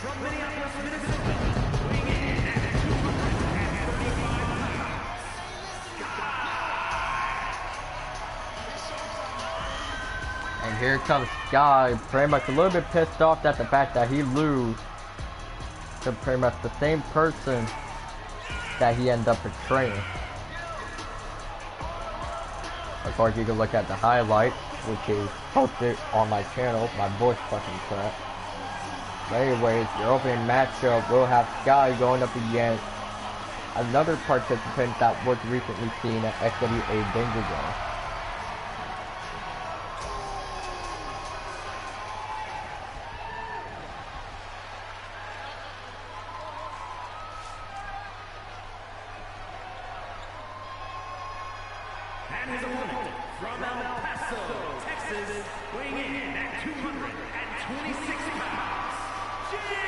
And here comes Sky, pretty much a little bit pissed off at the fact that he lose to pretty much the same person that he ended up betraying. Of course, you can look at the highlights, which is posted on my channel, my voice fucking crap. But anyways, your opening matchup will have Sky going up against another participant that was recently seen at XWA Danger Zone. And his opponent from El Paso, Texas, weighing in at 226 pounds, Jimmy!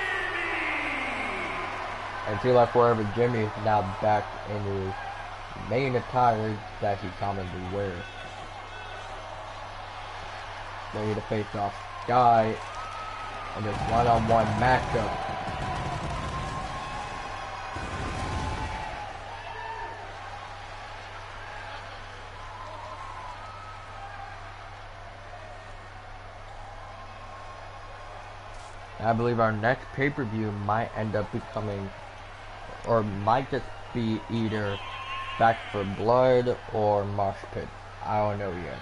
And 2 left forever, Jimmy is now back in his main attire that he commonly wears. Ready to face off Sky in this one-on-one matchup. I believe our next pay-per-view might end up becoming, or might just be either Back for Blood or Mosh Pit. I don't know yet.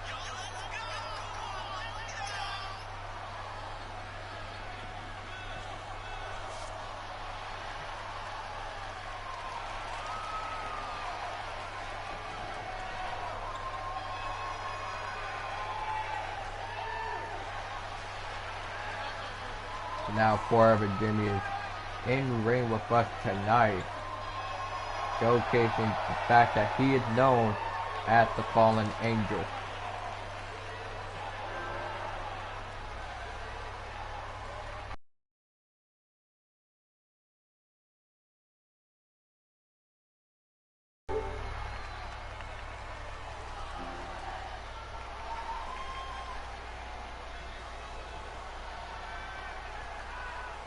Now Forever Jimmy is in ring with us tonight, showcasing the fact that he is known as the Fallen Angel.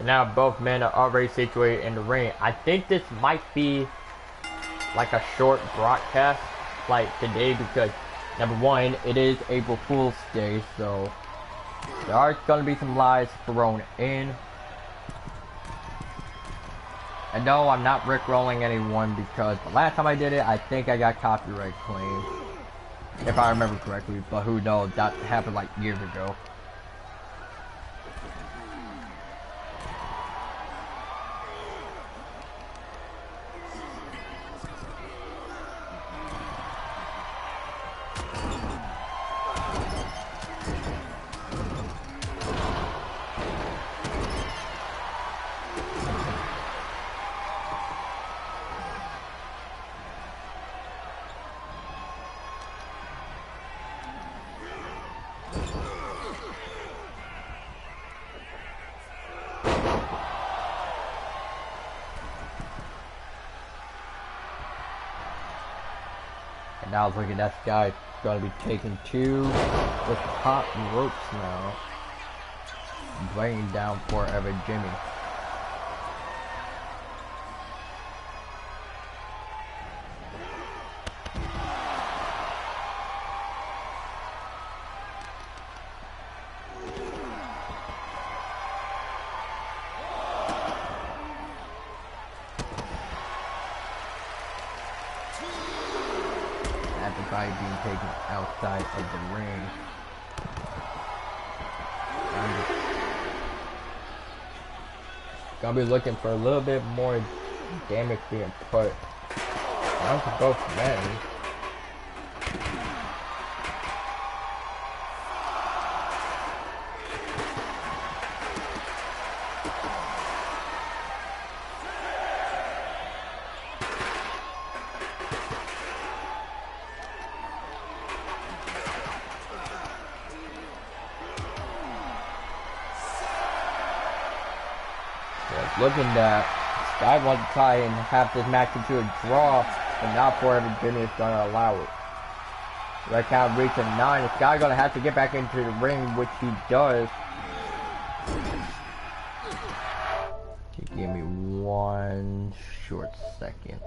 Now both men are already situated in the ring. I think this might be like a short broadcast like today because number one, it is April Fool's Day, so there are going to be some lies thrown in. And no, I'm not rickrolling anyone because the last time I did it, I think I got copyright claimed, if I remember correctly, but who knows, that happened like years ago. And now look at that guy going to be taking 2 with the top ropes now, bringing down Forever Jimmy. Being taken outside of the ring. Gonna be looking for a little bit more damage being put onto both men. Looking that Sky wants to try and have this match into a draw, but not Forever Jimmy is going to allow it. Right count reaching 9. Sky going to have to get back into the ring, which he does. Give me one short second.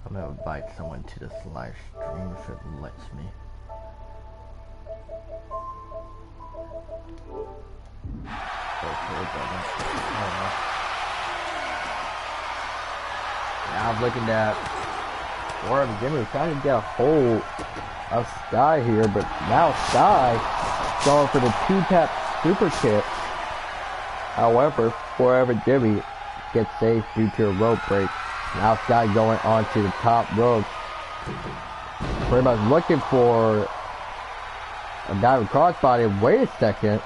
I'm gonna invite someone to this live stream if it lets me. Okay, it doesn't. Now I'm looking at Warren Jimmy trying to get a hold of Sky here, but now Sky going for the 2-tap super kick. However, Forever Jimmy gets saved due to a rope break. Now Sky going onto the top rope. Pretty much looking for a diving crossbody. Wait a second.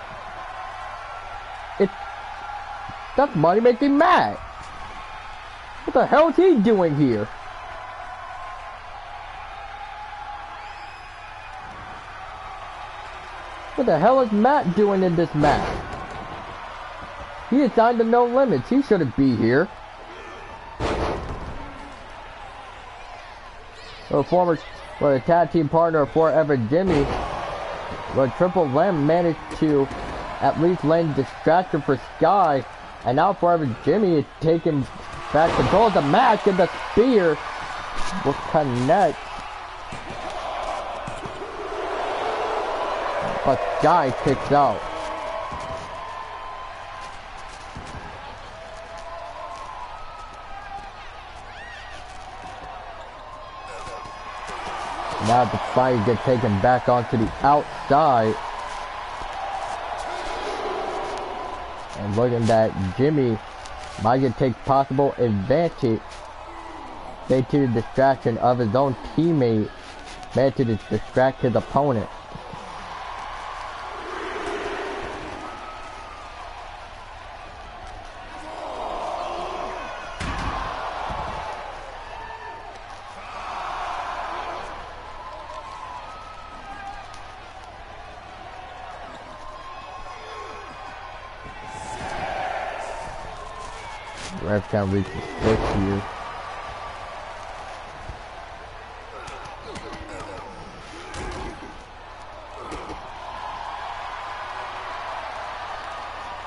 That's Money Making Matt. What the hell is he doing here? What the hell is Matt doing in this match? He is signed to No Limits. He shouldn't be here. The tag team partner of Forever Jimmy, Triple Lamb managed to at least land distraction for Sky, and now Forever Jimmy is taking back control of the match, and the spear will connect. But Sky kicks out. Now the fight gets taken back onto the outside. And looking at Jimmy might get take possible advantage due to the distraction of his own teammate, meant to distract his opponent. Ref can't reach the switch here.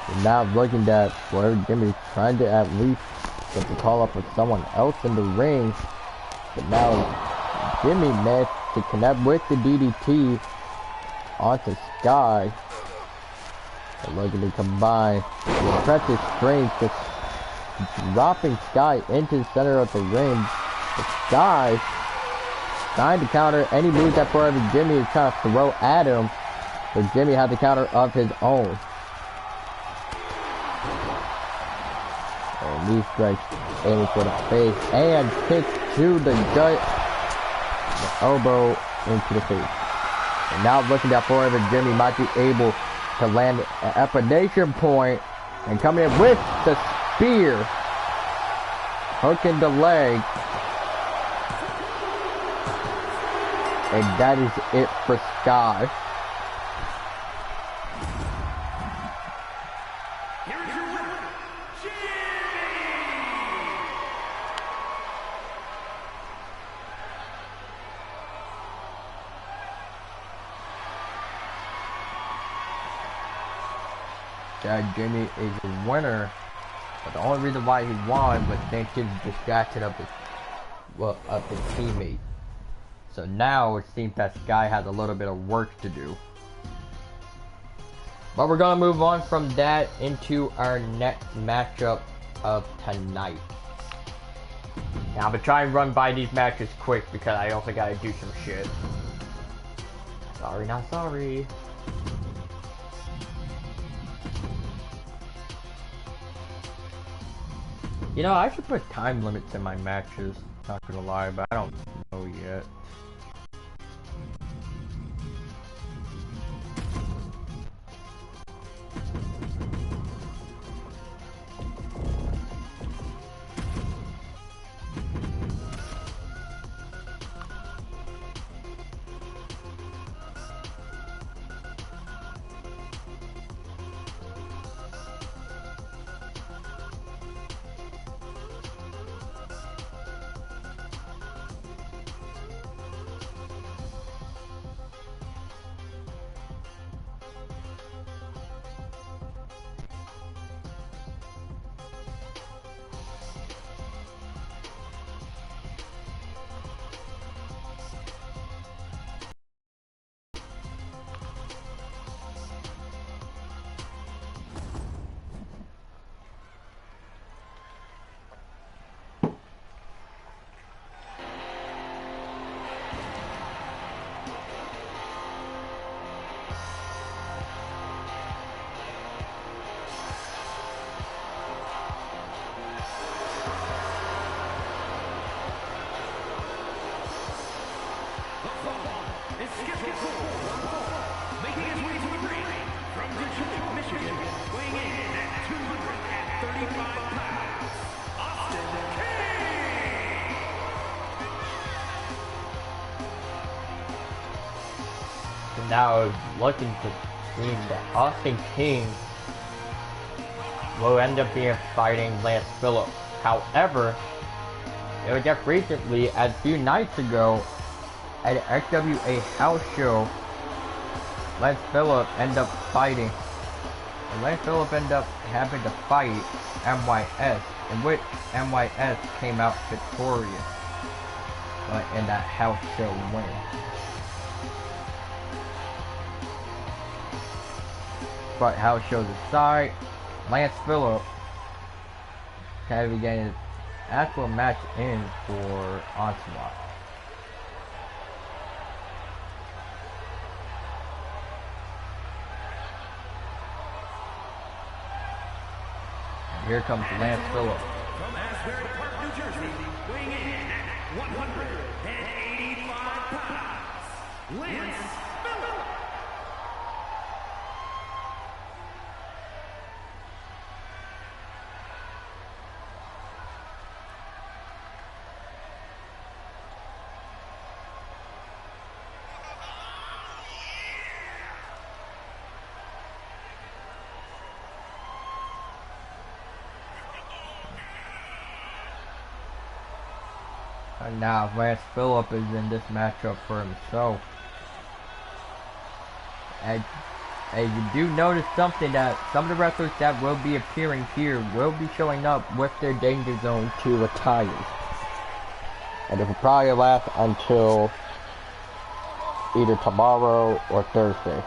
And now looking at where Jimmy's trying to at least get the call up with someone else in the ring. But now Jimmy managed to connect with the DDT onto Sky. And looking to combine the impressive strength, just dropping Sky into the center of the ring. The Sky trying to counter any moves that Forever Jimmy is trying to throw at him, but Jimmy had the counter of his own. And knee strikes aiming for the face and kicks to the gut, the elbow into the face. And now looking at Forever Jimmy might be able to land an epidation point and coming in with the spear, hooking the leg, and that is it for Sky. Here is your winner, Jimmy is the winner. But the only reason why he won was thanks to the distraction of his teammate. So now it seems that Sky has a little bit of work to do. But we're gonna move on from that into our next matchup of tonight. Now I'm gonna try and run by these matches quick because I also gotta do some shit. Sorry, not sorry. You know, I should put time limits in my matches, not gonna lie, but I don't know yet. pounds, Austin King. So now looking to see that Austin King will end up being fighting Lance Phillips. However, it was just recently, a few nights ago, at an XWA house show, Lance Phillips ended up fighting. And Lance Phillips ended up having to fight MYS, in which MYS came out victorious in that house show win. But house shows aside, Lance Phillips kind of getting his actual match in for Onslaught. And here comes Lance Phillips. From Asbury Park, New Jersey, weighing in at 185 pounds, Lance Phillips. And now Lance Phillips is in this matchup for himself. And you do notice something, that some of the wrestlers that will be appearing here will be showing up with their Danger Zone 2 attires. And it will probably last until either tomorrow or Thursday.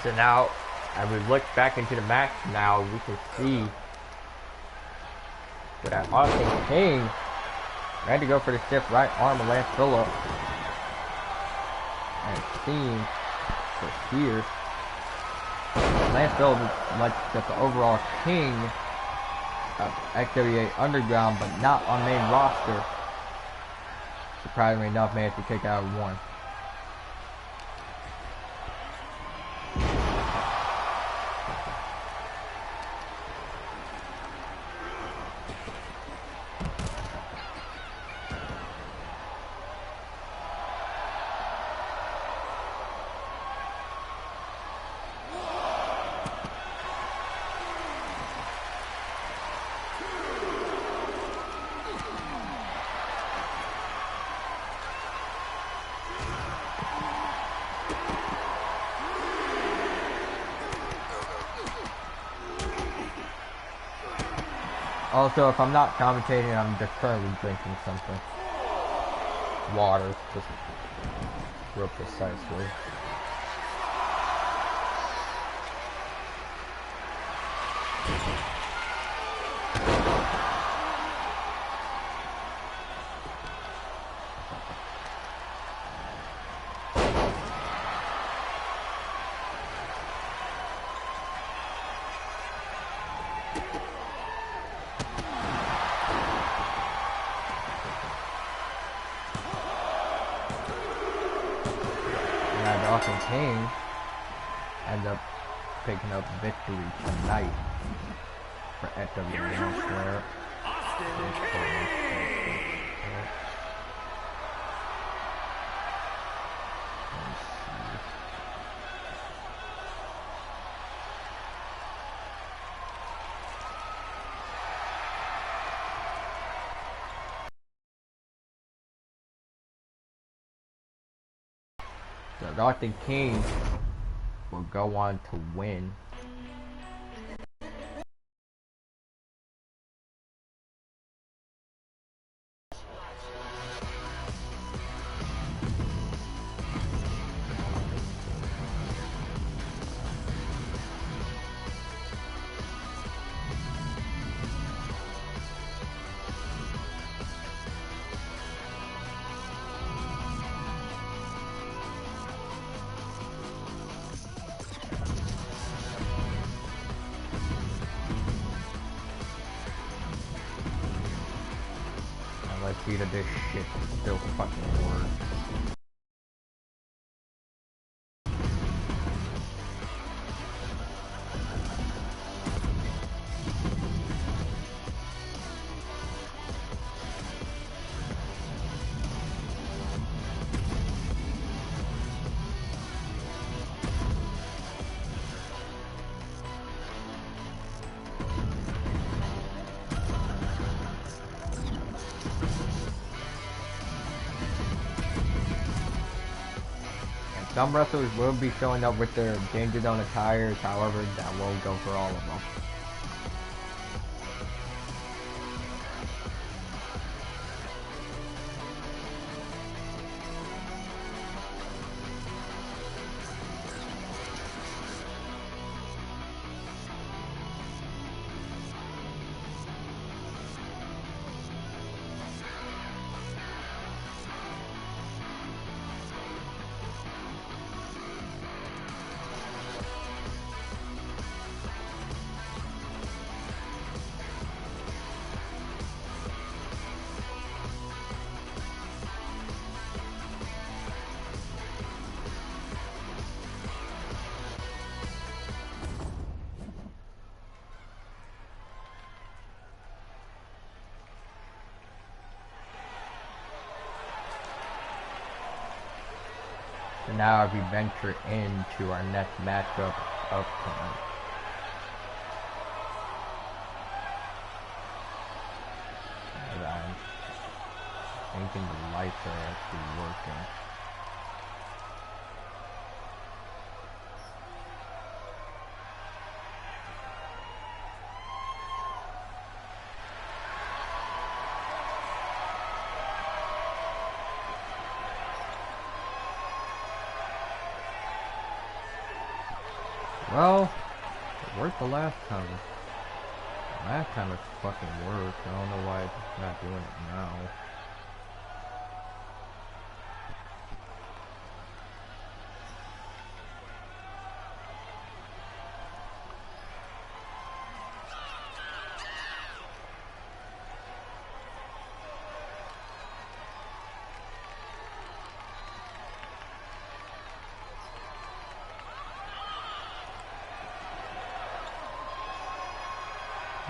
So now, as we look back into the match now, we can see that Austin King ready to go for the stiff right arm of Lance Phillips. And it seems for here, Lance Phillips is like just the overall king of XWA Underground, but not on main roster. Surprisingly enough, managed to kick out of one. Also, if I'm not commentating, I'm just currently drinking something. Water, just real precisely. And Kane end up picking up victory tonight for FW elsewhere. So Austin King will go on to win. Let's see that this shit still fucking works. Some wrestlers will be showing up with their Danger Zone attires, however, that won't go for all of them. So now we venture into our next matchup of tonight. And I'm thinking the lights are actually working. Well, it worked the last time. Last time it fucking worked. I don't know why it's not doing it now.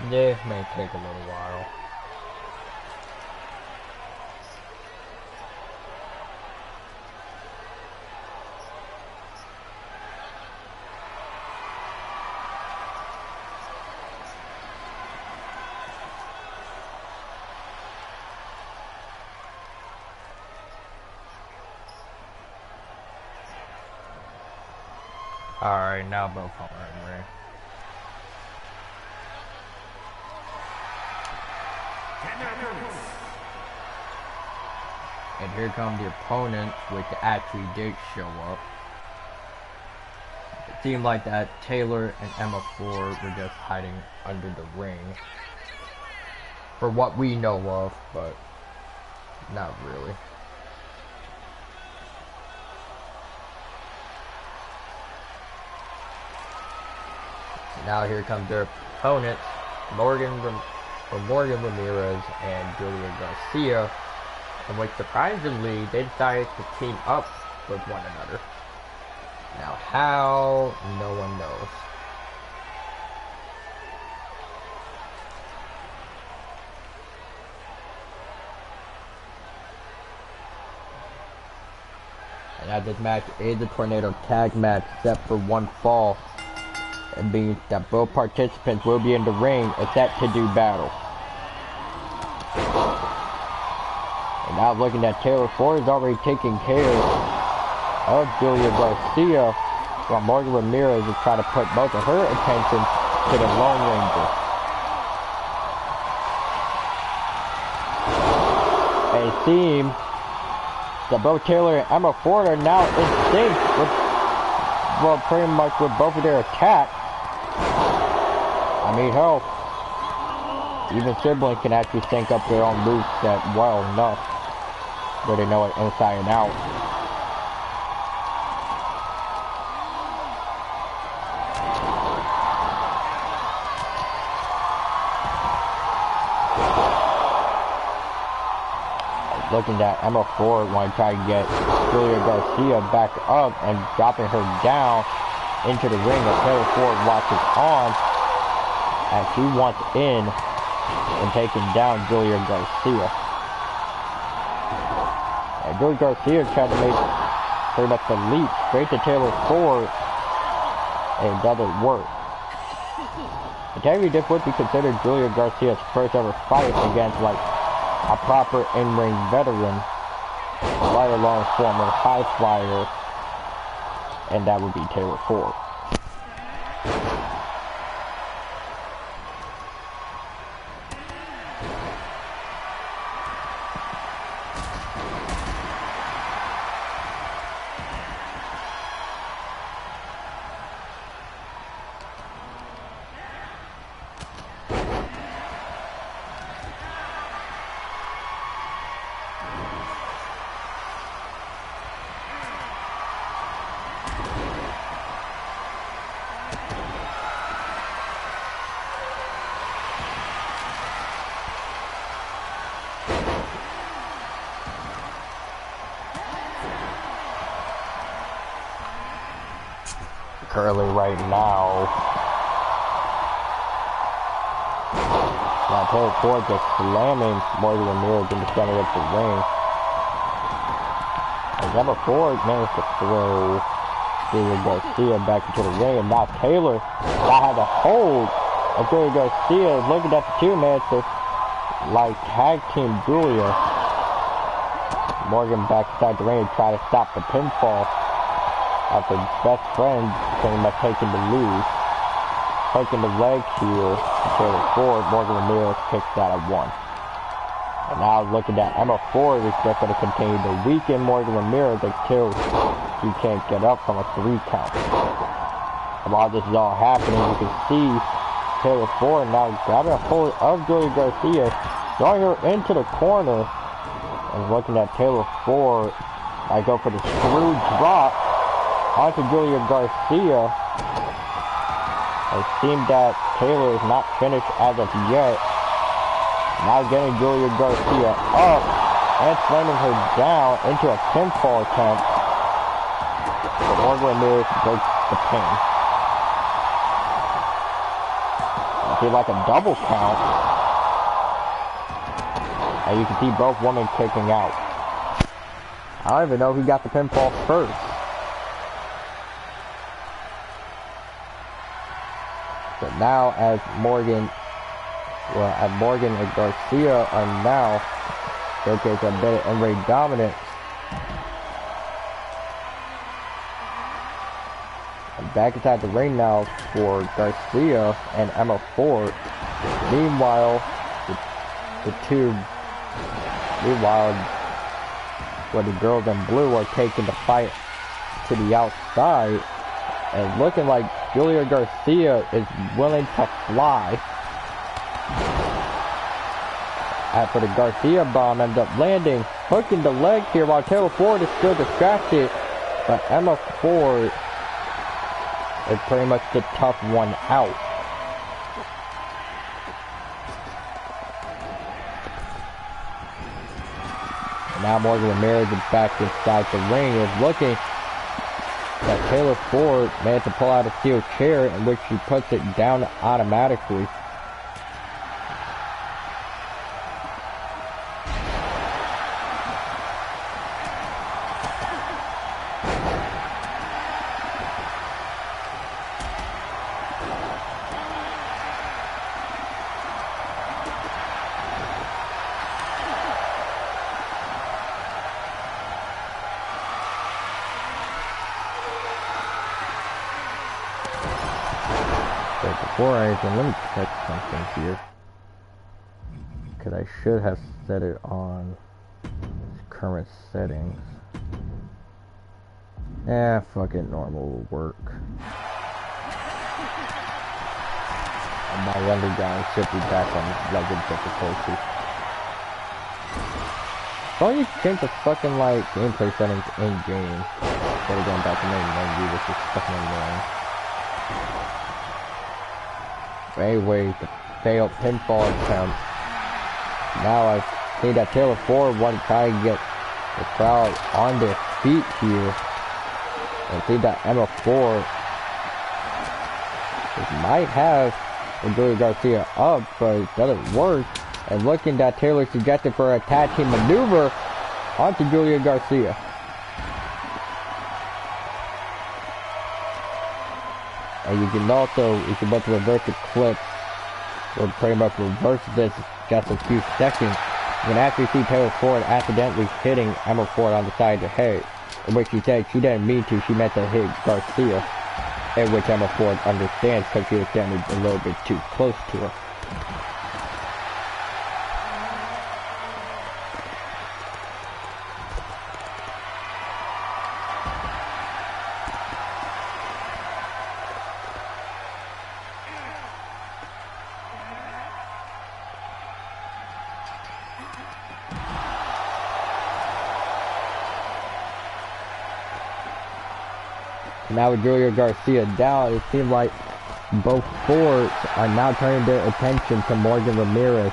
This may take a little while. Alright, now both are in there. And here come the opponents, which actually did show up. It seemed like that Taylor and Emma Ford were just hiding under the ring. For what we know of, but not really. Now here comes their opponents, Morgan Ramirez and Julia Garcia, in which surprisingly they decided to team up with one another. Now how, no one knows. And now this match is a tornado tag match except for one fall. It means that both participants will be in the ring except to do battle. And now looking at Taylor Ford is already taking care of Julia Garcia, while Morgan Ramirez is trying to put most of her attention to the Lone Ranger. And it seems that both Taylor and Emma Ford are now in sync with, well, pretty much with both of their attacks. I mean, hell, even siblings can actually sync up their own moveset well enough where they know it inside and out. Looking at Emma Ford want to try to get Julia Garcia back up and dropping her down into the ring as Taylor Ford watches on as she wants in and taking down Julia Garcia. And Julia Garcia tried to make pretty much the leap straight to Taylor Ford, and it doesn't work. And technically this would be considered Julia Garcia's first ever fight against like a proper in-ring veteran, let alone former high flyer, and that would be Taylor Ford. Currently right now Taylor Ford just slamming Morgan Ramirez in the center of the ring. And Emma Ford managed to throw Julia Garcia back into the ring, and now Taylor now has a hold of Julia Garcia, looking at the two man to like tag team Julia. Morgan back inside the ring to try to stop the pinfall after best friend pretty much taking the lead. Taking the leg here to Taylor Ford, Morgan Ramirez kicks out at 1. And now looking at Emma Ford is just going to continue to weaken Morgan Ramirez until she can't get up from a 3 count. And while this is all happening, you can see Taylor Ford now grabbing a hold of Julia Garcia, throwing her into the corner, and looking at Taylor Ford, I go for the screw drop onto Julia Garcia. It seemed that Taylor is not finished as of yet. Now getting Julia Garcia up and slamming her down into a pinfall attempt. Morgan Ramirez breaks the pin. I feel like a double count. And you can see both women kicking out. I don't even know who got the pinfall first. So now as Morgan and Garcia are now showcasing a bit of in-ring dominance. And back inside the ring now for Garcia and Emma Ford. Meanwhile, where the girls in blue are taking the fight to the outside, and looking like Julia Garcia is willing to fly. After the Garcia bomb ends up landing, hooking the leg here while Taylor Ford is still distracted, but Emma Ford is pretty much the tough one out. And now Morgan Ramirez is back inside the ring, is looking that Taylor Ford managed to pull out a steel chair in which she puts it down automatically. Before anything, let me check something here. Because I should have set it on current settings. Fuck it, normal will work. And my Wonder Guy should be back on rugged difficulty. Don't you change the fucking like gameplay settings in game instead of going back to main menu, which is fucking annoying. Anyway, the failed pinfall attempt. Now I see that Taylor Ford want to try and get the crowd on their feet here. And see that Emma Ford might have Julia Garcia up, but it doesn't work. And looking that Taylor suggested for a tag team maneuver onto Julia Garcia. And you can also, if you want to reverse the clip, or pretty much reverse this just a few seconds, you can actually see Taylor Ford accidentally hitting Emma Ford on the side of the head, in which she said she didn't mean to, she meant to hit Garcia, in which Emma Ford understands because she was standing a little bit too close to her. Now with Julia Garcia down, it seems like both Fords are now turning their attention to Morgan Ramirez.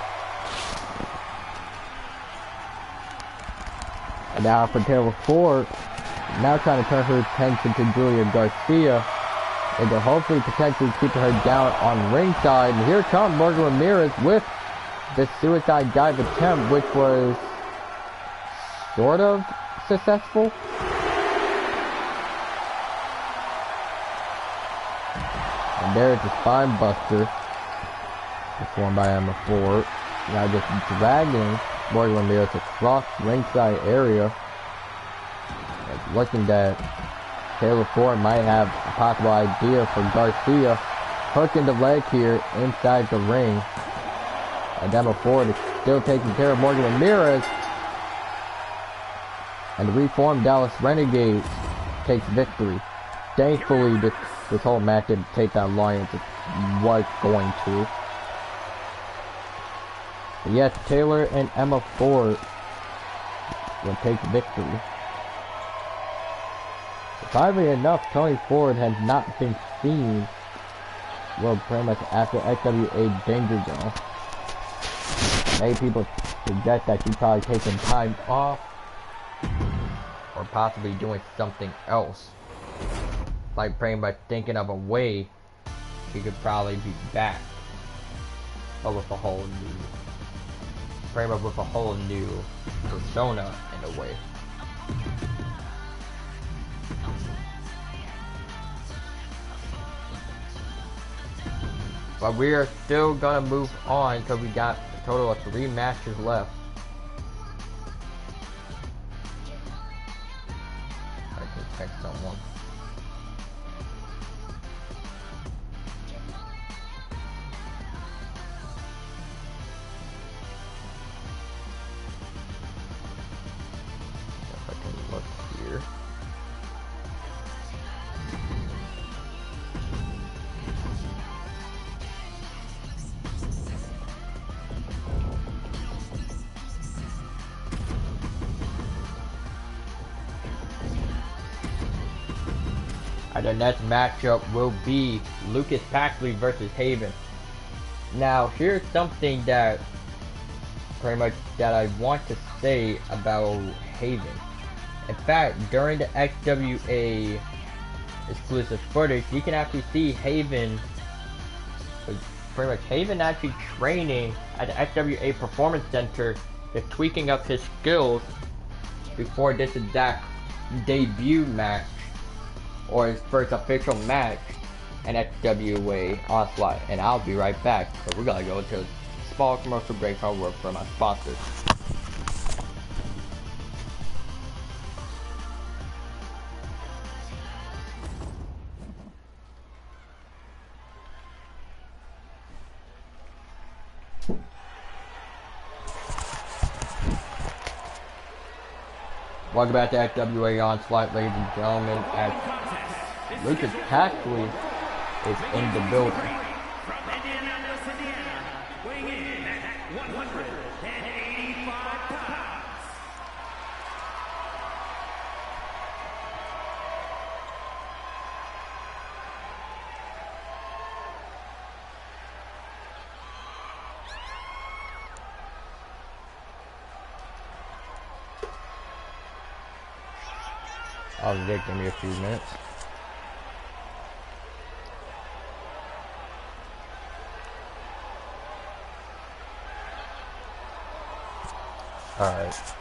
And now for Taylor Ford, now trying to turn her attention to Julia Garcia, and to hopefully potentially keep her down on ringside. And here comes Morgan Ramirez with the suicide dive attempt, which was sort of successful. And there's the spine buster performed by Emma Ford. Now just dragging Morgan Ramirez across the ringside area. It's looking that Taylor Ford might have a possible idea for Garcia. Hooking the leg here inside the ring. And Emma Ford is still taking care of Morgan Ramirez. And the reformed Dallas Renegades takes victory. Thankfully, this whole match didn't take that long as it was going to. But yes, Taylor and Emma Ford will take victory. Surprisingly enough, Tony Ford has not been seen, well, pretty much after XWA Danger Zone. Many people suggest that she's probably taking time off, or possibly doing something else. Like pretty much thinking of a way she could probably be back, but with a whole new, pretty much with a whole new persona in a way. But we are still gonna move on because we got a total of 3 matches left. I can check someone. And the next matchup will be Lucas Packley versus Haven. Now, here's something that pretty much that I want to say about Haven. In fact, during the XWA exclusive footage, you can actually see Haven, pretty much Haven actually training at the XWA Performance Center, just tweaking up his skills before this exact debut match, or his first official match in XWA Onslaught. And I'll be right back, but we're gonna go to a small commercial break for work for my sponsors. Welcome back to XWA Onslaught, ladies and gentlemen, as Lucas Packley is in the building. From Indianapolis, Indiana, weighing in at 185 pounds. Oh, Vic, give me a few minutes. Alright.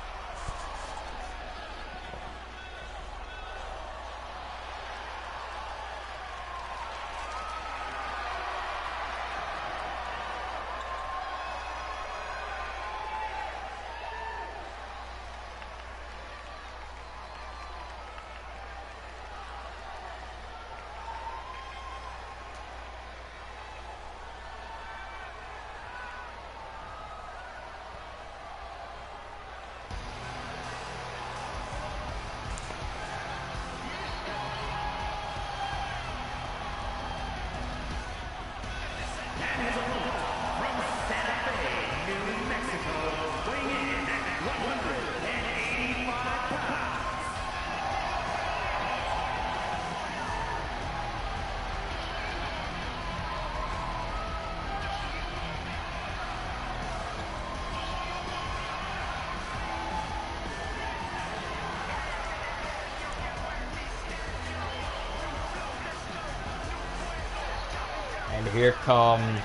And here comes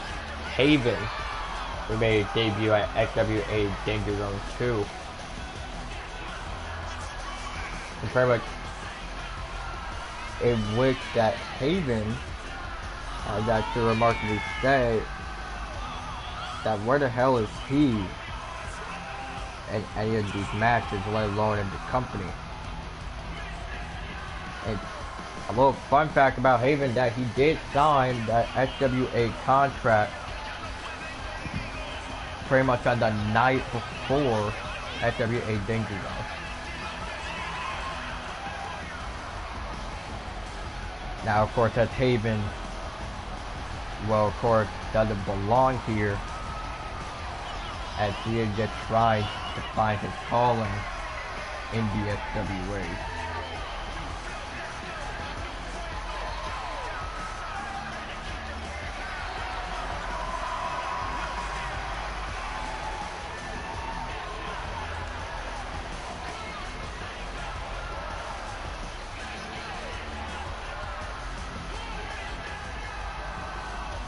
Haven, who made a debut at XWA Danger Zone 2. And pretty much in which that Haven has actually remarkably said that where the hell is he in any of these matches, let alone in the company. And a little fun fact about Haven, that he did sign that XWA contract pretty much on the night before XWA Danger Zone. Now, of course, as Haven, well, of course, doesn't belong here, as he is just trying to find his calling in the XWA.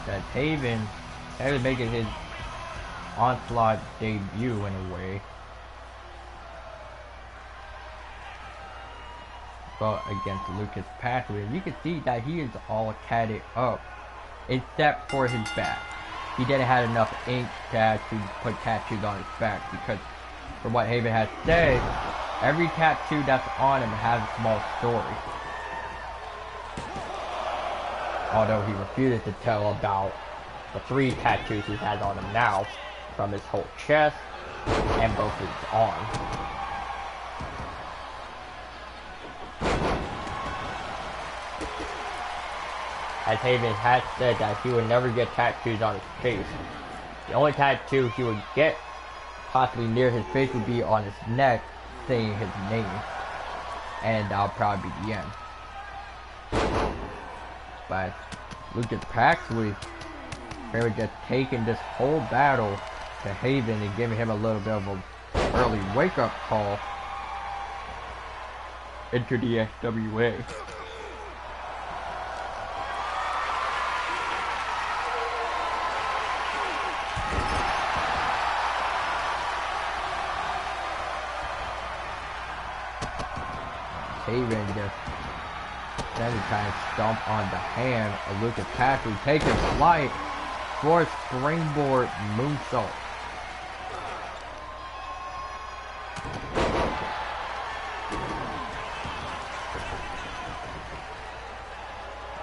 That Haven is making his Onslaught debut in a way, but against Lucas Packley. You can see that he is all tatted up, except for his back. He didn't have enough ink to actually put tattoos on his back, because from what Haven has said, every tattoo that's on him has a small story. Although he refuses to tell about the 3 tattoos he has on him now, from his whole chest and both his arms. As Haven has said that he would never get tattoos on his face. The only tattoo he would get possibly near his face would be on his neck, saying his name. And that'll probably be the end. But Lucas Paxley, they were just taking this whole battle to Haven and giving him a little bit of an early wake-up call into the SWA. Haven just then trying to stomp on the hand of Lucas Paxley, taking flight for a springboard moonsault.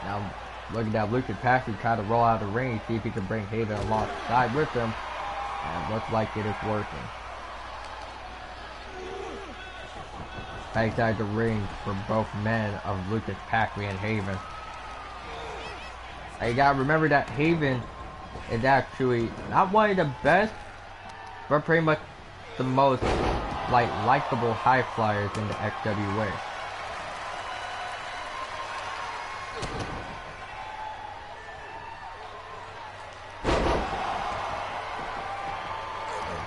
Now, look at that, Lucas Paxley trying to roll out of the ring, see if he can bring Haven alongside with him, and it looks like it is working. Backside the ring for both men of Lucas Paxley and Haven. And you gotta remember that Haven is actually not one of the best, but pretty much the most likable high flyers in the XWA.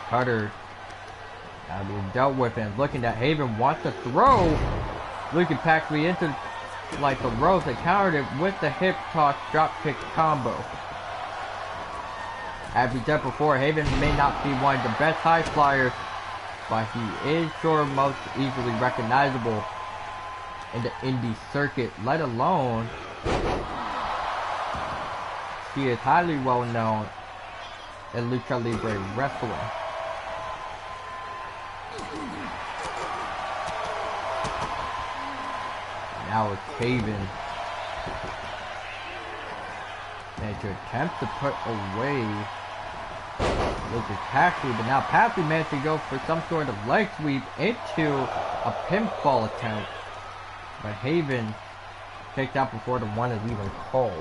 Cutter now being dealt with, and looking at Haven wants to throw Lucas Paxley into like the ropes and countered it with the hip toss drop kick combo. As we said before, Haven may not be one of the best high flyers, but he is sure most easily recognizable in the indie circuit, let alone he is highly well known in Lucha Libre wrestling. Now it's Haven. And to attempt to put away Lucas Paxley, but now Paxley managed to go for some sort of leg sweep into a pinfall attempt. But Haven kicked out before the one is even called.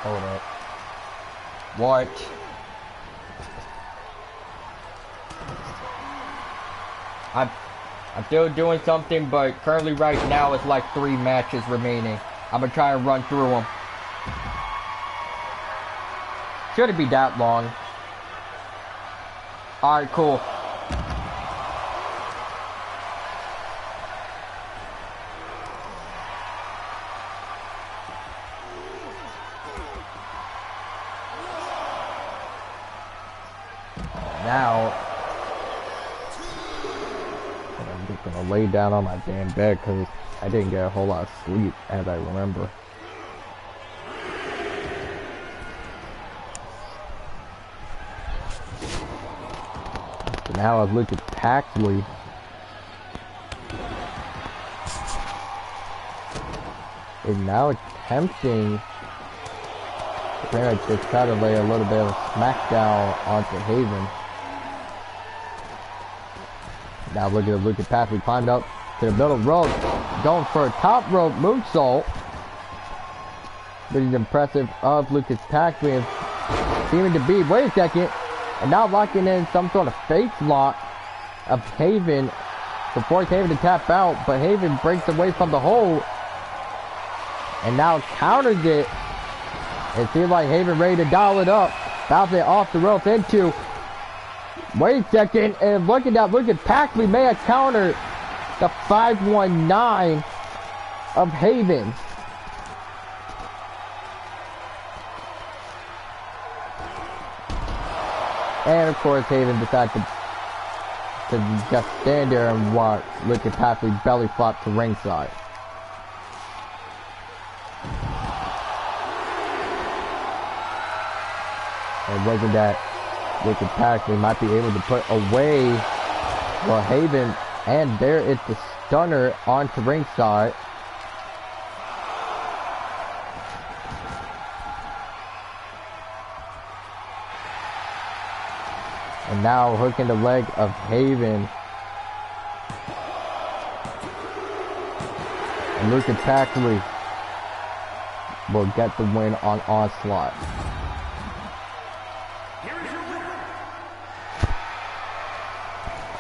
Hold up. What? I'm still doing something, but currently right now it's like 3 matches remaining. I'm gonna try and run through them. Shouldn't be that long. Alright, cool. Now, I'm just gonna lay down on my damn bed because I didn't get a whole lot of sleep, as I remember. So now I look at Paxley. Is now attempting to try to lay a little bit of a smackdown onto Haven. Now look at Lucas Paxley climbed up to the middle rope, going for a top rope moonsault. Pretty impressive of Lucas Paxley, and seeming to be, wait a second, and now locking in some sort of face lock of Haven to force Haven to tap out, but Haven breaks away from the hold and now counters it. It seems like Haven ready to dial it up, bouncing it off the rope into, wait a second, and looking at Lucas Paxley may have countered the 519 of Haven. And of course Haven decided to just stand there and watch Lucas Paxley belly flop to ringside. And wasn't that Lucas Paxley might be able to put away Haven, and there is the stunner onto ringside. And now hooking the leg of Haven. And Lucas Paxley will get the win on Onslaught.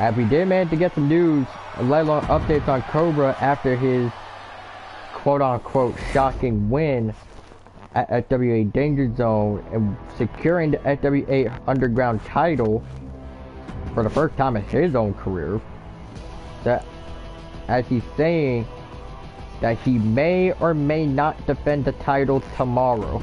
And we did manage to get some news, let alone updates on Cobra after his quote-unquote shocking win at FWA Danger Zone and securing the FWA Underground title for the first time in his own career. That, as he's saying that he may or may not defend the title tomorrow.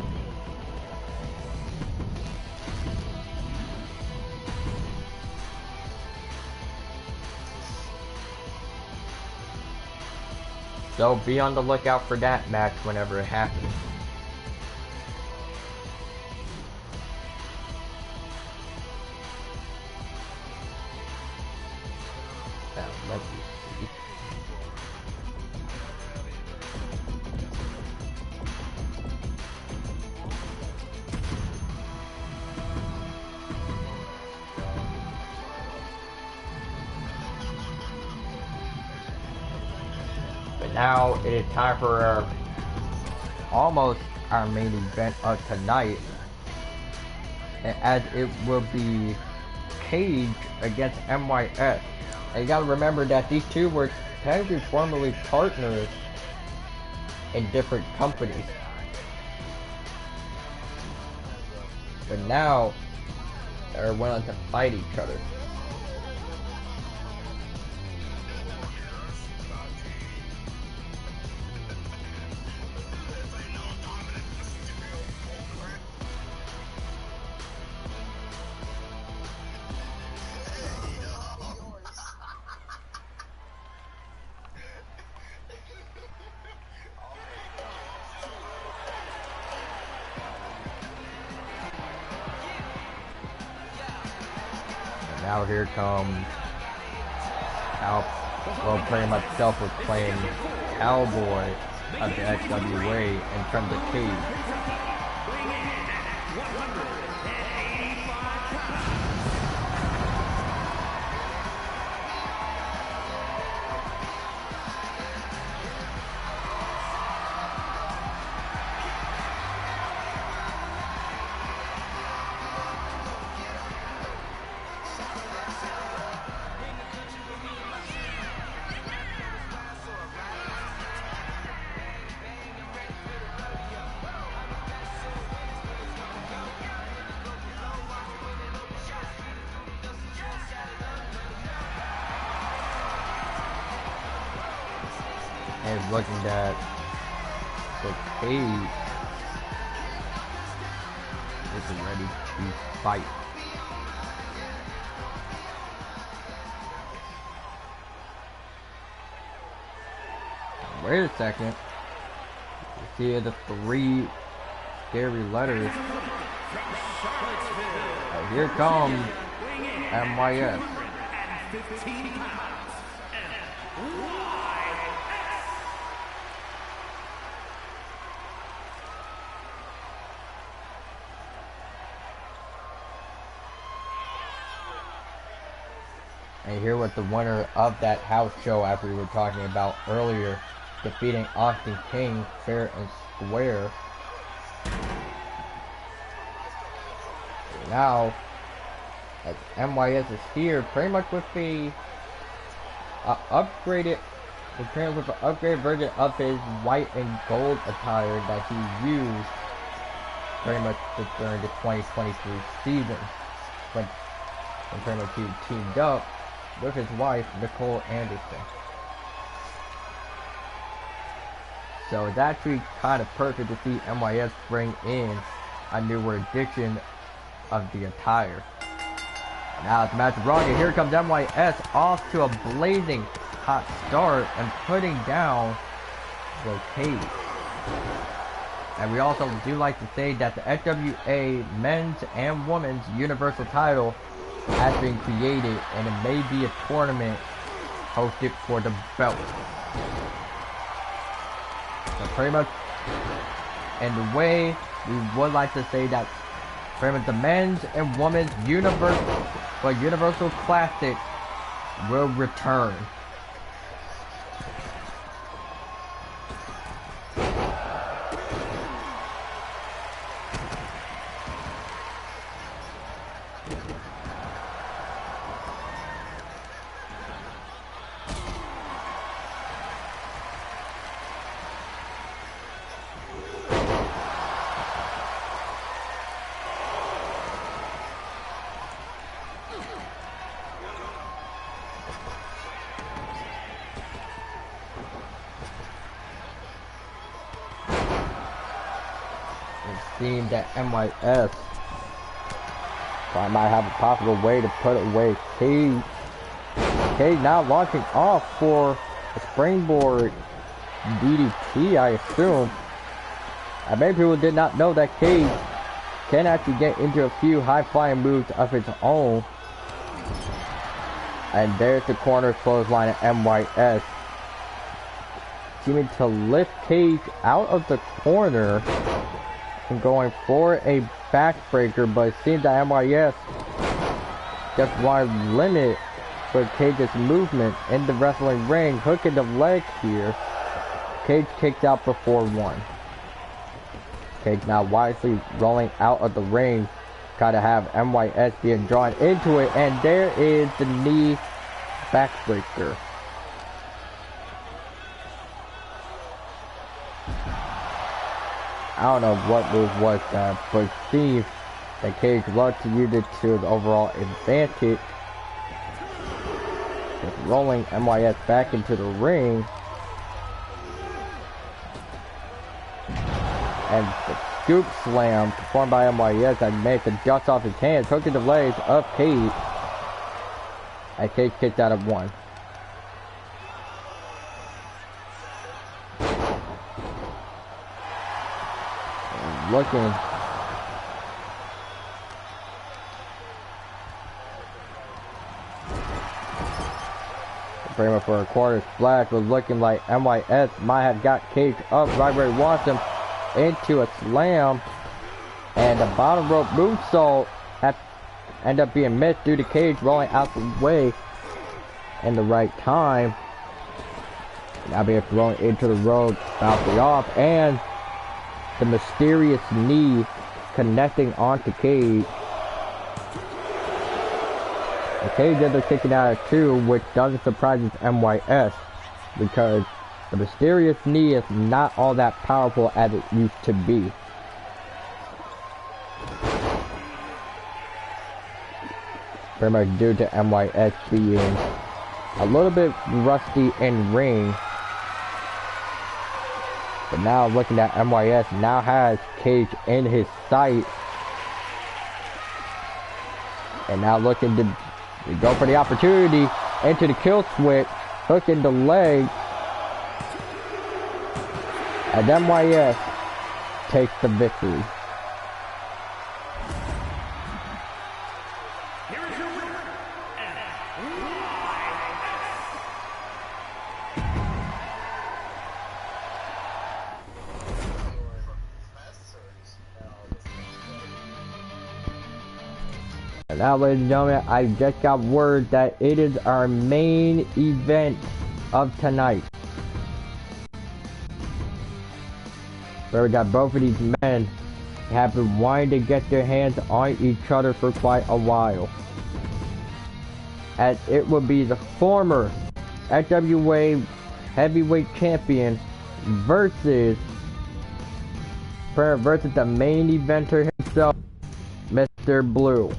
So be on the lookout for that match whenever it happens. Let's see. But now it is time for almost our main event of tonight, as it will be Cage against MYS. And you gotta remember that these two were technically formerly partners in different companies. But now they're willing to fight each other. Now here comes well, pretty much self-proclaimed cowboy of the XWA in terms of Cage. And looking at the Cage is ready to fight. Wait a second. You see the three scary letters. Here comes MYS. And here was the winner of that house show, as we were talking about earlier, defeating Austin King fair and square. Now, as MYS is here, pretty much with the upgraded version of his white and gold attire that he used pretty much during the 2023 season, when pretty much he teamed up with his wife, Nicole Anderson. So it's actually kind of perfect to see MYS bring in a newer edition of the attire. Now it's match wrong, and here comes MYS off to a blazing hot start and putting down the Cage. And we also do like to say that the FWA men's and women's universal title has been created, and it may be a tournament hosted for the belt. So pretty much, in the way we would like to say that pretty much the men's and women's universal classic will return. seemed that MYS might have a possible way to put away Cage. Cage now launching off for a springboard DDT, I assume. And many people did not know that Cage can actually get into a few high-flying moves of its own. And there's the corner clothesline of MYS. Seeming to lift Cage out of the corner and going for a backbreaker, but it seems that MYS just wanted to limit for Cage's movement in the wrestling ring, hooking the leg here. Cage kicked out before one. Cage now wisely rolling out of the ring, gotta have MYS being drawn into it, and there is the knee backbreaker. I don't know what move was that, but Steve, the Cage loved to use it to his overall advantage. Just rolling MYS back into the ring. And the scoop slam performed by MYS that made the dust off his hands, hooking the legs of Cage. And Cage kicked out of one. Looking Kramer for a quarter splash, was looking like MYS might have got Cage up right where he wants him into a slam, and the bottom rope moonsault ended up being missed due to Cage rolling out the way in the right time. Now being thrown into the road, bouncing off, and the mysterious knee connecting onto Cage. And Cage ends up kicking out of two, which doesn't surprise MYS, because the mysterious knee is not all that powerful as it used to be. Pretty much due to MYS being a little bit rusty in ring. But now looking at MYS, now has Cage in his sight. And now looking to go for the opportunity into the kill switch, hooking the leg. And MYS takes the victory. Now, ladies and gentlemen, I just got word that it is our main event of tonight. Where we got both of these men have been wanting to get their hands on each other for quite a while. As it will be the former FWA heavyweight champion versus the main eventer himself, Mr. Blue.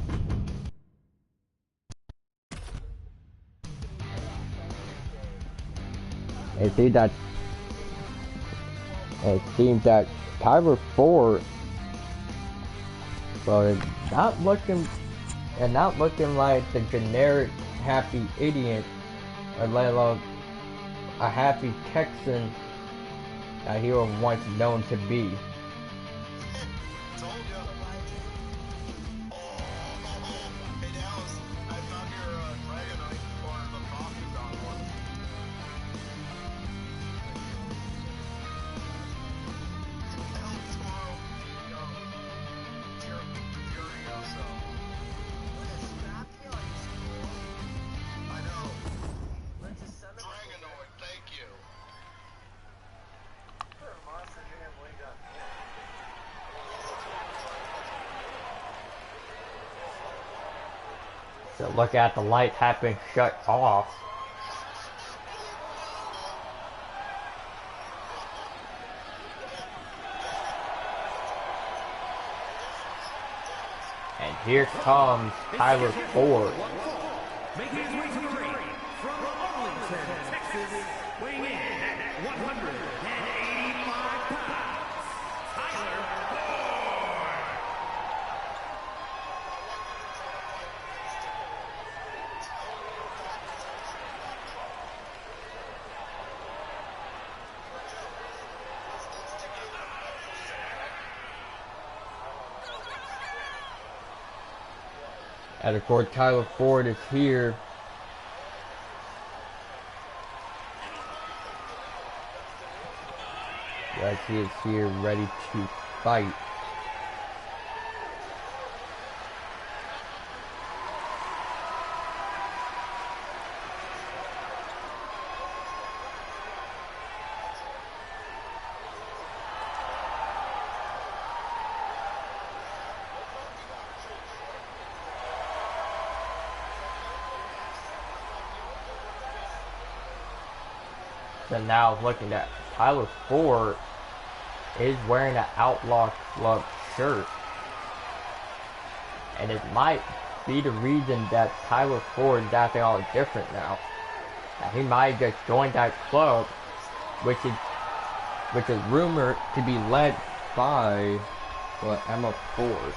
It seems that Tyler Ford, well, it's not looking like the generic happy idiot, or let alone a happy Texan that he was once known to be. So look at the light have been shut off. And here comes Tyler Ford. Making his way to the ring from Arlington, Texas, weighing in at 185 pounds, Tyler Ford. And of course, Tyler Ford is here. Yes, he is here, ready to fight. So now looking at Tyler Ford is wearing an Outlaw Club shirt. And it might be the reason that Tyler Ford is acting all different now. That he might just join that club, which is rumored to be led by Emma Ford.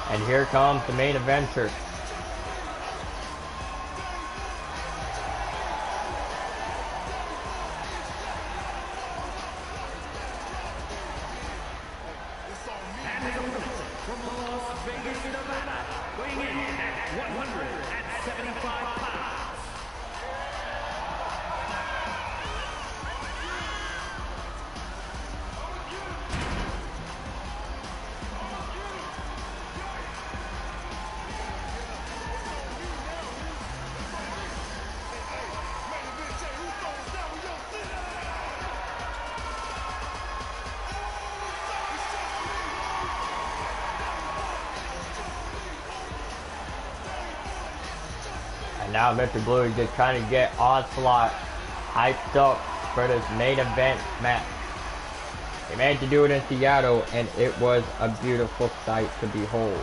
And here comes the main eventer. From Las Vegas, Nevada, weighing in at 175 pounds. And now Mr. Blue is just trying to get Onslaught hyped up for this main event match. They managed to do it in Seattle, and it was a beautiful sight to behold.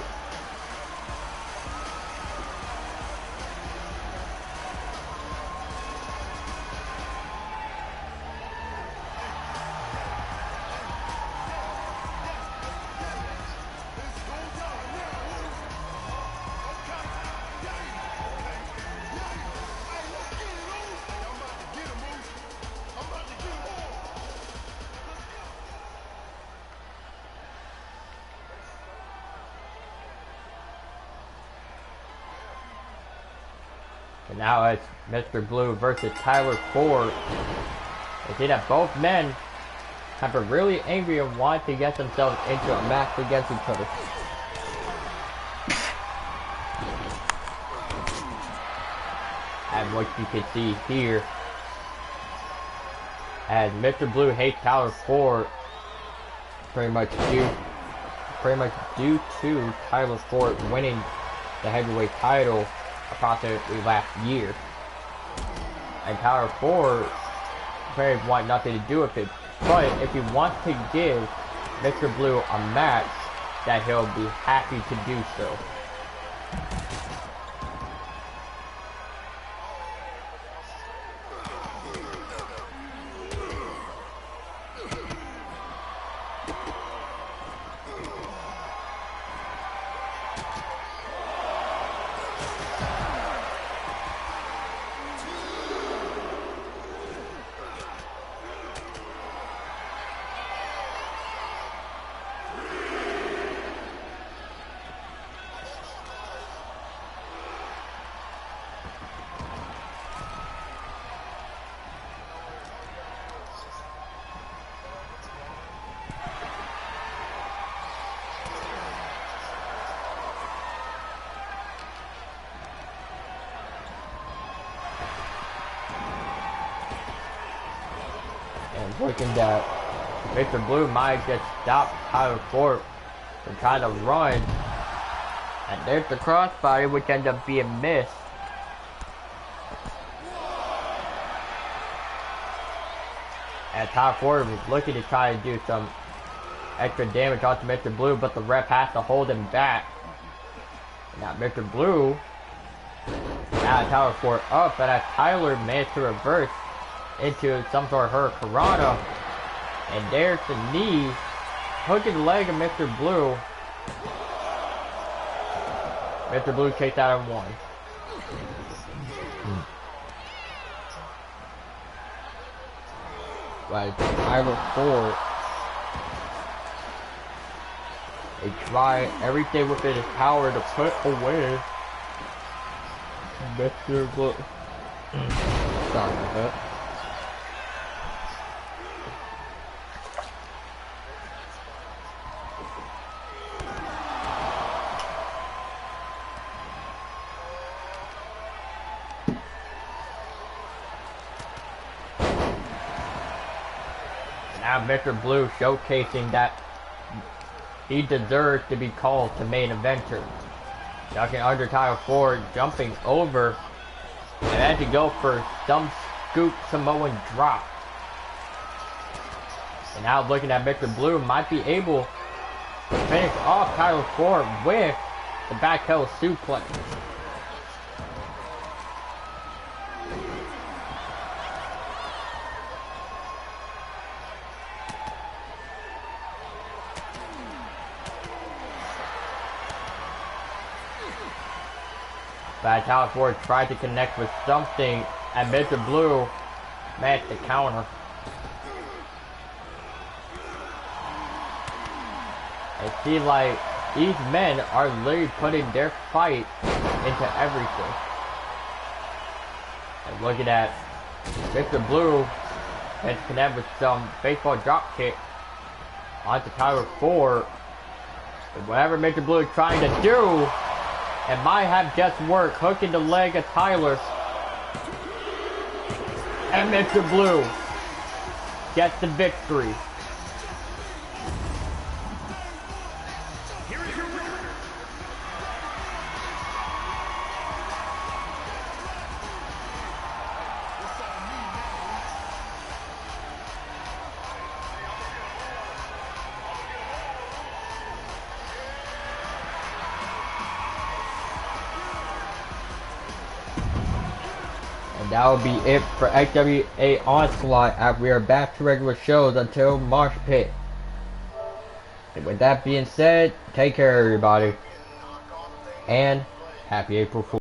And now it's Mr. Blue versus Tyler Ford. They see that both men have been really angry and want to get themselves into a match against each other. And what you can see here, as Mr. Blue hates Tyler Ford pretty much due to Tyler Ford winning the heavyweight title approximately last year. And Tyler Ford very much want nothing to do with it. But if he wants to give Mr. Blue a match, that he'll be happy to do so. And looking that Mr. Blue might just stop Tyler Ford from trying to run. And there's the crossbody, which ends up being missed. And Tyler Ford was looking to try to do some extra damage onto Mr. Blue, but the ref has to hold him back. Now Mr. Blue. Now Tyler Ford up, but as Tyler managed to reverse into some sort of hurricanrana. And there's the knee. Hooking the leg of Mr. Blue. Mr. Blue chased out of one. Right, Tyler Ford. They try everything within his power to put away Mr. Blue. Sorry about that. Now Mr. Blue showcasing that he deserves to be called to main eventer. Ducking under Tyler Ford, jumping over, and had to go for some scoop Samoan drop. And now looking at Mr. Blue, might be able to finish off Tyler Ford with the back heel suplex. But Tyler Ford tried to connect with something, and Mr. Blue managed to counter. It seems like these men are literally putting their fight into everything. And looking at Mr. Blue and connect with some baseball drop kick onto Tyler Ford. And whatever Mr. Blue is trying to do, it might have just worked, hooking the leg of Tyler. And Mr. Blue gets the victory. Here is your winner. And that will be it for XWA Onslaught as we are back to regular shows until March Pit. And with that being said, take care everybody. And happy April Fool's.